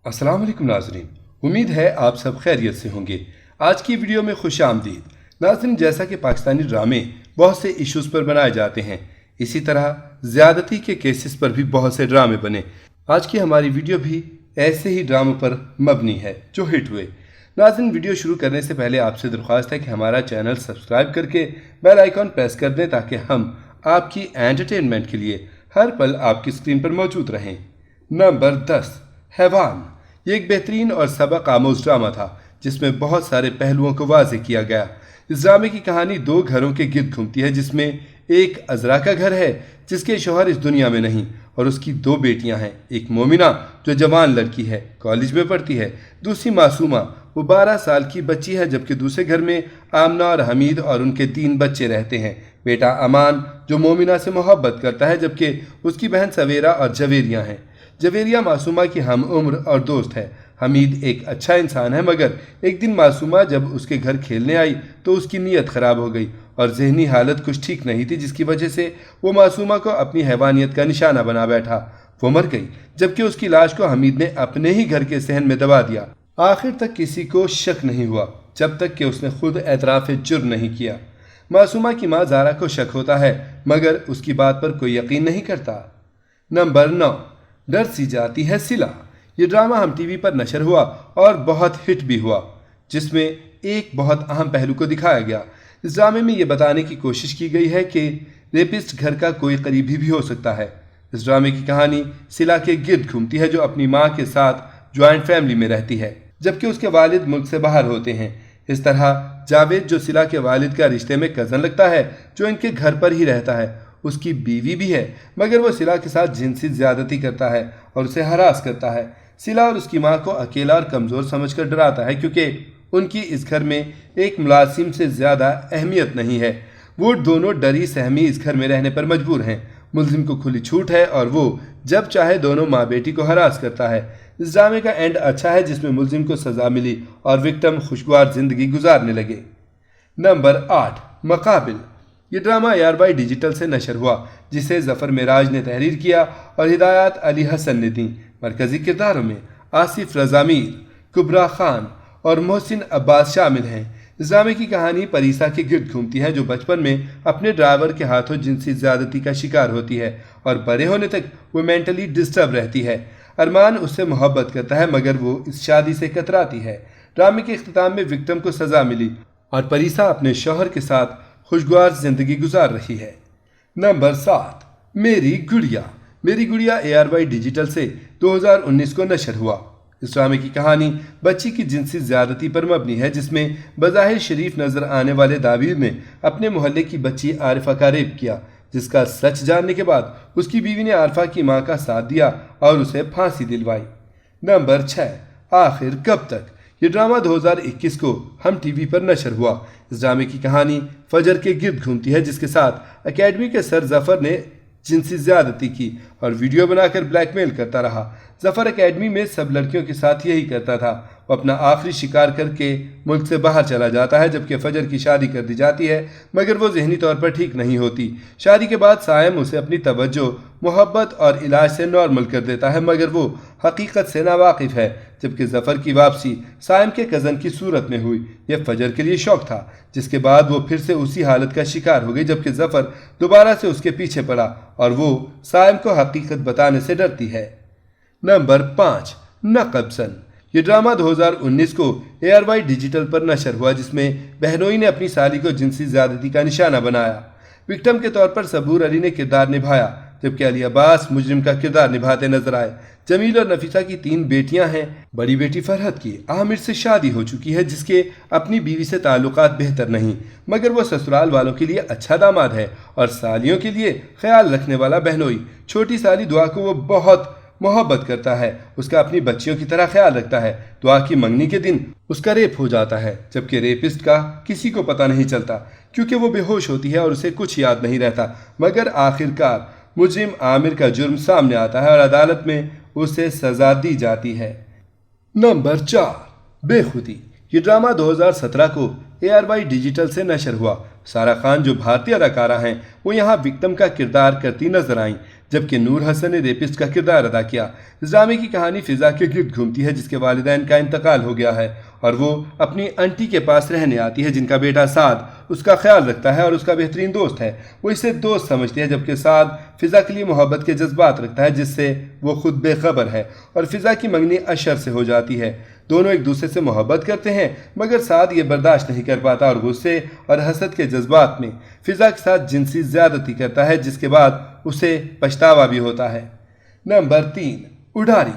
अस्सलाम वालेकुम नाज़रीन, उम्मीद है आप सब खैरियत से होंगे। आज की वीडियो में खुश आमदीद। नाज़रीन, जैसा कि पाकिस्तानी ड्रामे बहुत से इश्यूज़ पर बनाए जाते हैं, इसी तरह ज़्यादती के केसेस पर भी बहुत से ड्रामे बने। आज की हमारी वीडियो भी ऐसे ही ड्रामों पर मबनी है जो हिट हुए। नाज़रीन, वीडियो शुरू करने से पहले आपसे दरख्वास्त है कि हमारा चैनल सब्सक्राइब करके बेल आइकॉन प्रेस कर दें ताकि हम आपकी एंटरटेनमेंट के लिए हर पल आपकी स्क्रीन पर मौजूद रहें। नंबर 10, हैवान। ये एक बेहतरीन और सबक आमोज ड्रामा था जिसमें बहुत सारे पहलुओं को वाज़ेह किया गया। इस ड्रामे की कहानी दो घरों के गिर्द घूमती है, जिसमें एक अजरा का घर है जिसके शौहर इस दुनिया में नहीं और उसकी दो बेटियां हैं। एक मोमिना जो जवान लड़की है, कॉलेज में पढ़ती है। दूसरी मासूमा, वो 12 साल की बच्ची है। जबकि दूसरे घर में आमना और हमीद और उनके 3 बच्चे रहते हैं। बेटा अमान जो मोमिना से मोहब्बत करता है, जबकि उसकी बहन सवेरा और जवेरिया हैं। जवेरिया मासूमा की हम उम्र और दोस्त है। हमीद एक अच्छा इंसान है, मगर एक दिन मासूमा जब उसके घर खेलने आई तो उसकी नीयत ख़राब हो गई और जहनी हालत कुछ ठीक नहीं थी, जिसकी वजह से वो मासूमा को अपनी हैवानियत का निशाना बना बैठा। वो मर गई, जबकि उसकी लाश को हमीद ने अपने ही घर के सहन में दबा दिया। आखिर तक किसी को शक नहीं हुआ जब तक कि उसने खुद एतराफ़ जुर्म नहीं किया। मासूमा की माँ ज़ारा को शक होता है, मगर उसकी बात पर कोई यकीन नहीं करता। नंबर 9, डर सी जाती है सिला। ये ड्रामा हम टीवी पर नशर हुआ और बहुत हिट भी हुआ, जिसमें एक बहुत अहम पहलू को दिखाया गया। इस ड्रामे में ये बताने की कोशिश की गई है कि रेपिस्ट घर का कोई करीबी भी हो सकता है। इस ड्रामे की कहानी सिला के गिर्द घूमती है जो अपनी माँ के साथ ज्वाइंट फैमिली में रहती है, जबकि उसके वालिद मुल्क से बाहर होते हैं। इस तरह जावेद जो सिला के वालिद का रिश्ते में कज़न लगता है, जो इनके घर पर ही रहता है, उसकी बीवी भी है, मगर वो सिला के साथ जिनसी ज़्यादती करता है और उसे हरास करता है। सिला और उसकी माँ को अकेला और कमज़ोर समझकर डराता है, क्योंकि उनकी इस घर में एक मुलाजिम से ज़्यादा अहमियत नहीं है। वो दोनों डरी सहमी इस घर में रहने पर मजबूर हैं। मुलजिम को खुली छूट है और वो जब चाहे दोनों माँ बेटी को हरास करता है। इस ड्रामे का एंड अच्छा है, जिसमें मुलजिम को सज़ा मिली और विक्टिम खुशगवार ज़िंदगी गुजारने लगे। नंबर 8, मकाबिल। ये ड्रामा ARY डिजिटल से नशर हुआ, जिसे ज़फ़र मेराज ने तहरीर किया और हिदायत अली हसन ने दी। मरकज़ी किरदारों में आसिफ रज़ा मीर, कुबरा खान और मोहसिन अब्बास शामिल हैं। इस ड्रामे की कहानी परीसा के गिर्द घूमती है, जो बचपन में अपने ड्राइवर के हाथों जिनसी ज़्यादती का शिकार होती है और बड़े होने तक वो मेंटली डिस्टर्ब रहती है। अरमान उससे मोहब्बत करता है, मगर वो इस शादी से कतराती है। ड्रामे के इख्तिताम में विक्टिम को सज़ा मिली और परीसा अपने शौहर के साथ खुशगवार ज़िंदगी गुजार रही है। नंबर 7, मेरी गुड़िया। मेरी गुड़िया ARY डिजिटल से 2019 को नशर हुआ। इस ड्रामे की कहानी बच्ची की जिनसी ज़्यादती पर मबनी है, जिसमें बज़ाहिर शरीफ नज़र आने वाले दावीर ने अपने मोहल्ले की बच्ची आरिफा का रेप किया, जिसका सच जानने के बाद उसकी बीवी ने आरिफा की मां का साथ दिया और उसे फांसी दिलवाई। नंबर 6, आखिर कब तक। ये ड्रामा 2021 को हम टीवी पर नशर हुआ। इस ड्रामे की कहानी फजर के गिर्द घूमती है, जिसके साथ एकेडमी के सर जफ़र ने जिनसी ज़्यादती की और वीडियो बनाकर ब्लैकमेल करता रहा। जफ़र एकेडमी में सब लड़कियों के साथ यही करता था। वो अपना आखिरी शिकार करके मुल्क से बाहर चला जाता है, जबकि फजर की शादी कर दी जाती है, मगर वो जहनी तौर पर ठीक नहीं होती। शादी के बाद सायम उसे अपनी तवज्जो, मोहब्बत और इलाज से नॉर्मल कर देता है, मगर वो हकीकत से नावाकिफ़ है। जबकि जफ़र की वापसी सायम के कज़न की सूरत में हुई। यह फजर के लिए शौक था, जिसके बाद वो फिर से उसी हालत का शिकार हो गई, जबकि जफ़र दोबारा से उसके पीछे पड़ा और वो सायम को हकीकत बताने से डरती है। नंबर 5, नक़बसन। ये ड्रामा 2019 को ARY डिजिटल पर नशर हुआ, जिसमें बहनोई ने अपनी साली को जिनसी ज़्यादती का निशाना बनाया। विक्टिम के तौर पर सबूर अली ने किरदार निभाया, जबकि अली अब्बास मुजरिम का किरदार निभाते नजर आए। जमील और नफीसा की 3 बेटियां हैं। बड़ी बेटी फरहत की आमिर से शादी हो चुकी है, जिसके अपनी बीवी से ताल्लुकात बेहतर नहीं, मगर वो ससुराल वालों के लिए अच्छा दामाद है और सालियों के लिए ख्याल रखने वाला बहनोई। छोटी साली दुआ को वो बहुत मोहब्बत करता है, उसका अपनी बच्चियों की तरह ख्याल रखता है। दुआ की मंगनी के दिन उसका रेप हो जाता है, जबकि रेपिस्ट का किसी को पता नहीं चलता, क्योंकि वो बेहोश होती है और उसे कुछ याद नहीं रहता। मगर आखिरकार मुजरिम आमिर का जुर्म सामने आता है और अदालत में उसे सजा दी जाती है। नंबर 4, बेखुदी। ये ड्रामा 2017 को ARY डिजिटल से नशर हुआ। सारा खान जो भारतीय अदाकारा हैं, वो यहाँ विक्टिम का किरदार करती नजर आईं। जबकि नूर हसन ने रेपिस्ट का किरदार अदा किया। इस ड्रामे की कहानी फिजा के गिर्द घूमती है जिसके वालिदैन का इंतकाल हो गया है और वो अपनी आंटी के पास रहने आती है जिनका बेटा साद उसका ख्याल रखता है और उसका बेहतरीन दोस्त है। वो इसे दोस्त समझती है जबकि साद फिजा के लिए मोहब्बत के जज्बात रखता है जिससे वो खुद बेखबर है और फिजा की मंगनी अशर से हो जाती है। दोनों एक दूसरे से मोहब्बत करते हैं मगर साद ये बर्दाश्त नहीं कर पाता और गुस्से और हसद के जज्बात में फिजा के साथ जिनसी ज्यादती करता है जिसके बाद उसे पछतावा भी होता है। नंबर 3, उडारी।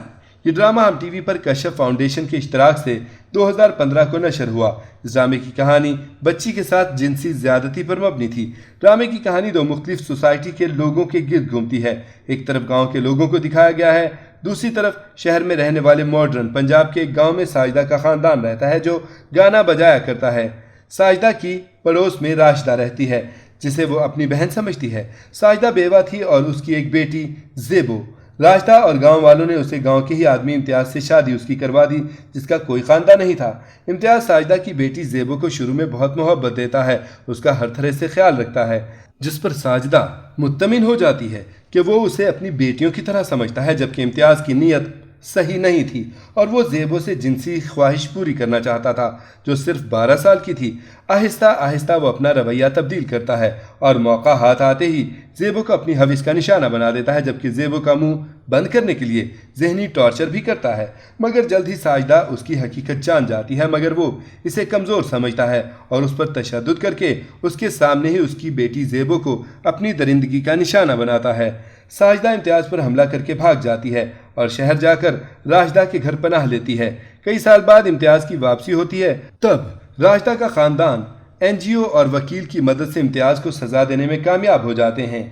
ये ड्रामा हम टीवी पर कश्यप फाउंडेशन के इश्तराक से 2015 को नशर हुआ। इस ड्रामे की कहानी बच्ची के साथ जिनसी ज्यादती पर मबनी थी। ड्रामे की कहानी दो मुख्तलिफ सोसाइटी के लोगों के गिर्द घूमती है। एक तरफ गांव के लोगों को दिखाया गया है, दूसरी तरफ शहर में रहने वाले मॉडर्न पंजाब के एक गांव में साजिदा का खानदान रहता है जो गाना बजाया करता है। साजिदा की पड़ोस में राशिदा रहती है जिसे वो अपनी बहन समझती है। साजिदा बेवा थी और उसकी एक बेटी ज़ेबो। राशिदा और गांव वालों ने उसे गांव के ही आदमी इम्तियाज़ से शादी उसकी करवा दी जिसका कोई खानदान नहीं था। इम्तियाज़ साजिदा की बेटी ज़ेबो को शुरू में बहुत मोहब्बत देता है, उसका हर तरह से ख्याल रखता है जिस पर साजिदा मुत्तमिन हो जाती है कि वो उसे अपनी बेटियों की तरह समझता है। जबकि इम्तियाज़ की नीयत सही नहीं थी और वो ज़ेबो से जिनसी ख्वाहिश पूरी करना चाहता था जो सिर्फ 12 साल की थी। आहिस्ता आहिस्ता वो अपना रवैया तब्दील करता है और मौका हाथ आते ही ज़ेबो को अपनी हविस का निशाना बना देता है जबकि ज़ेबो का मुंह बंद करने के लिए जहनी टॉर्चर भी करता है। मगर जल्द ही साजिदा उसकी हकीकत जान जाती है मगर वो इसे कमज़ोर समझता है और उस पर तशद्दुद करके उसके सामने ही उसकी बेटी ज़ेबो को अपनी दरिंदगी का निशाना बनाता है। साजिदा इम्तियाज़ पर हमला करके भाग जाती है और शहर जाकर राशिदा के घर पनाह लेती है। कई साल बाद इम्तियाज़ की वापसी होती है, तब राशिदा का ख़ानदान NGO और वकील की मदद से इम्तियाज़ को सज़ा देने में कामयाब हो जाते हैं।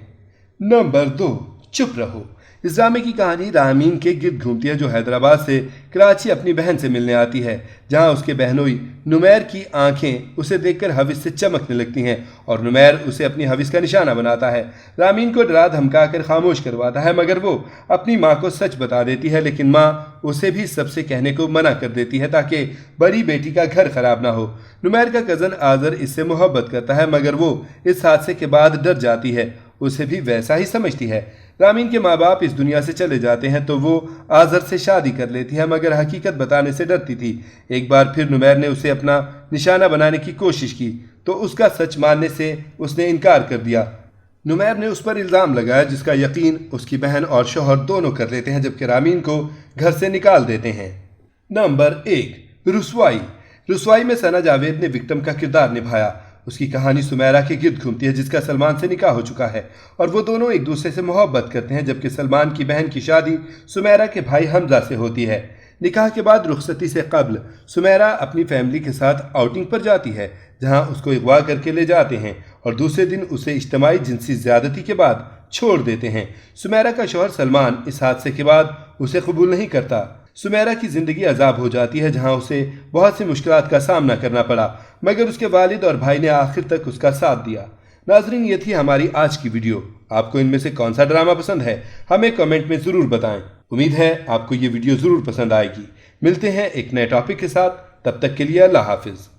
नंबर 2, चुप रहो। इस ड्रामे की कहानी रामीन के गिर्द घूमती है जो हैदराबाद से कराची अपनी बहन से मिलने आती है जहां उसके बहनोई नुमैर की आंखें उसे देखकर हविस से चमकने लगती हैं और नुमैर उसे अपनी हविस का निशाना बनाता है। रामीन को डरा धमका कर खामोश करवाता है मगर वो अपनी माँ को सच बता देती है लेकिन माँ उसे भी सबसे कहने को मना कर देती है ताकि बड़ी बेटी का घर खराब ना हो। नुमैर का कज़न आज़र इससे मोहब्बत करता है मगर वो इस हादसे के बाद डर जाती है, उसे भी वैसा ही समझती है। रामीन के माँ बाप इस दुनिया से चले जाते हैं तो वो आज़र से शादी कर लेती है मगर हकीकत बताने से डरती थी। एक बार फिर नुमैर ने उसे अपना निशाना बनाने की कोशिश की तो उसका सच मानने से उसने इनकार कर दिया। नुमैर ने उस पर इल्ज़ाम लगाया जिसका यकीन उसकी बहन और शौहर दोनों कर लेते हैं जबकि रामीन को घर से निकाल देते हैं। नंबर 1, रुसवाई। रुसवाई में सना जावेद ने विक्टिम का किरदार निभाया। उसकी कहानी सुमैरा के गिर्द घूमती है जिसका सलमान से निकाह हो चुका है और वो दोनों एक दूसरे से मोहब्बत करते हैं जबकि सलमान की बहन की शादी सुमैरा के भाई हमजा से होती है। निकाह के बाद रुखसती से कब्ल सुमैरा अपनी फैमिली के साथ आउटिंग पर जाती है जहां उसको अगवा करके ले जाते हैं और दूसरे दिन उसे इज्तिमाई जिनसी ज्यादती के बाद छोड़ देते हैं। सुमैरा का शौहर सलमान इस हादसे के बाद उसे कबूल नहीं करता। सुमैरा की ज़िंदगी अजाब हो जाती है जहां उसे बहुत सी मुश्किलात का सामना करना पड़ा मगर उसके वालिद और भाई ने आखिर तक उसका साथ दिया। नाज़रीन, ये थी हमारी आज की वीडियो। आपको इनमें से कौन सा ड्रामा पसंद है हमें कमेंट में ज़रूर बताएं। उम्मीद है आपको ये वीडियो ज़रूर पसंद आएगी। मिलते हैं एक नए टॉपिक के साथ, तब तक के लिए अल्लाह हाफिज़।